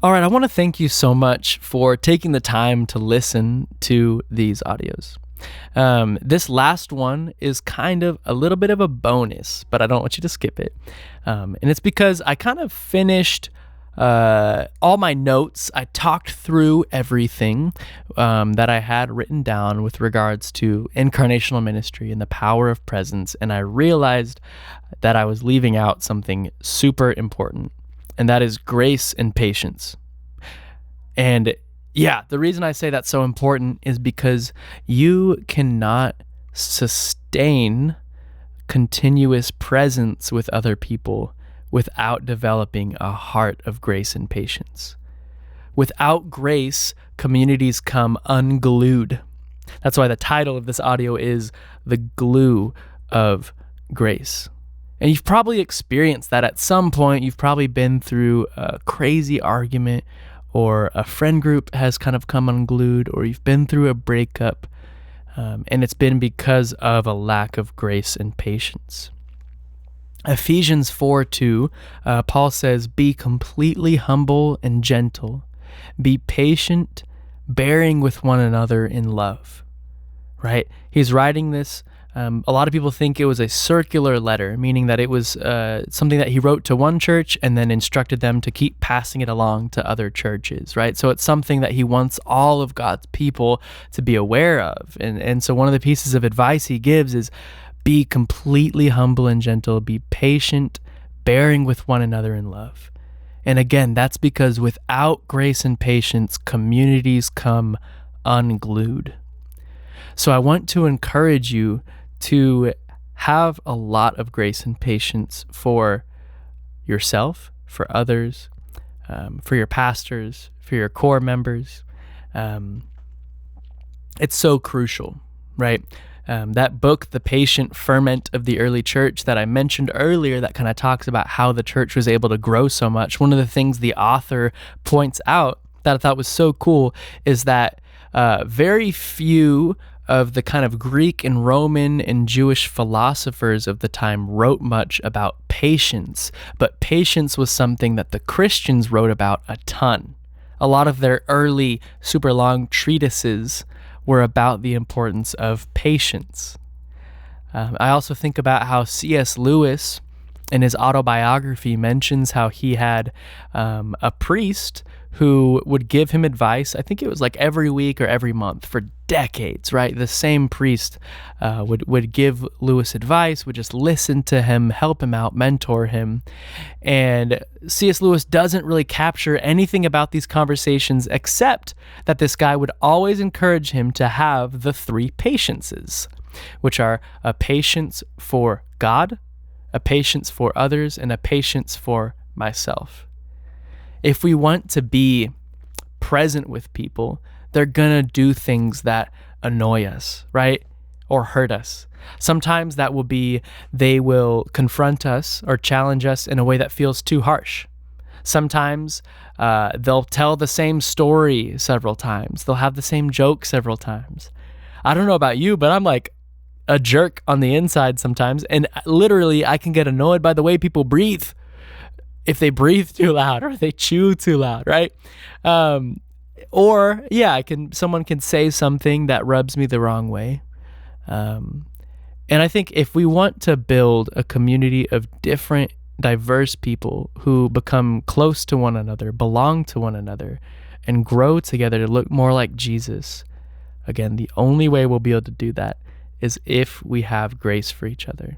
All right, I want to thank you so much for taking the time to listen to these audios. This last one is kind of a little bit of a bonus, but I don't want you to skip it. And it's because I kind of finished all my notes. I talked through everything that I had written down with regards to incarnational ministry and the power of presence, and I realized that I was leaving out something super important, and that is grace and patience. And yeah, the reason I say that's so important is because you cannot sustain continuous presence with other people without developing a heart of grace and patience. Without grace, communities come unglued. That's why the title of this audio is The Glue of Grace. And you've probably experienced that at some point. You've probably been through a crazy argument, or a friend group has kind of come unglued, or you've been through a breakup, and it's been because of a lack of grace and patience. Ephesians 4:2, Paul says, "Be completely humble and gentle. Be patient, bearing with one another in love." Right? He's writing this. A lot of people think it was a circular letter, meaning that it was something that he wrote to one church and then instructed them to keep passing it along to other churches, right? So it's something that he wants all of God's people to be aware of. And so one of the pieces of advice he gives is be completely humble and gentle, be patient, bearing with one another in love. And again, that's because without grace and patience, communities come unglued. So I want to encourage you to have a lot of grace and patience for yourself, for others, for your pastors, for your core members. It's so crucial, right? That book, The Patient Ferment of the Early Church, that I mentioned earlier, that kind of talks about how the church was able to grow so much. One of the things the author points out that I thought was so cool is that very few of the kind of Greek and Roman and Jewish philosophers of the time wrote much about patience, but patience was something that the Christians wrote about a ton. A lot of their early super long treatises were about the importance of patience. I also think about how C.S. Lewis in his autobiography mentions how he had a priest who would give him advice. I think it was like every week or every month for decades, right? The same priest would give Lewis advice, would just listen to him, help him out, mentor him. And C.S. Lewis doesn't really capture anything about these conversations except that this guy would always encourage him to have the three patiences, which are a patience for God, a patience for others, and a patience for myself. If we want to be present with people, they're gonna do things that annoy us, right? Or hurt us. Sometimes that will be they will confront us or challenge us in a way that feels too harsh. Sometimes they'll tell the same story several times. They'll have the same joke several times. I don't know about you, but I'm like a jerk on the inside sometimes, and literally I can get annoyed by the way people breathe. If they breathe too loud or they chew too loud, right? Or someone can say something that rubs me the wrong way. And I think if we want to build a community of different, diverse people who become close to one another, belong to one another, and grow together to look more like Jesus, again, the only way we'll be able to do that is if we have grace for each other.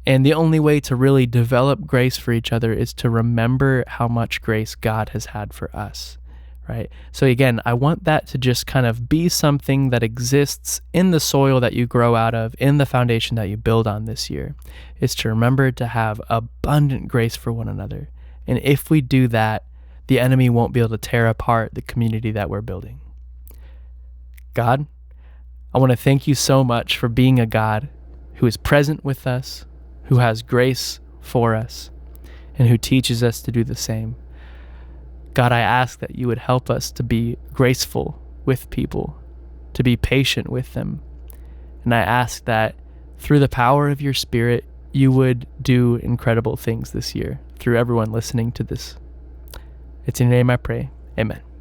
And the only way to really develop grace for each other is to remember how much grace God has had for us, right? So again, I want that to just kind of be something that exists in the soil that you grow out of, in the foundation that you build on this year, is to remember to have abundant grace for one another. And if we do that, the enemy won't be able to tear apart the community that we're building. God, I want to thank you so much for being a God who is present with us, who has grace for us, and who teaches us to do the same. God, I ask that you would help us to be graceful with people, to be patient with them. And I ask that through the power of your Spirit, you would do incredible things this year through everyone listening to this. It's in your name I pray. Amen.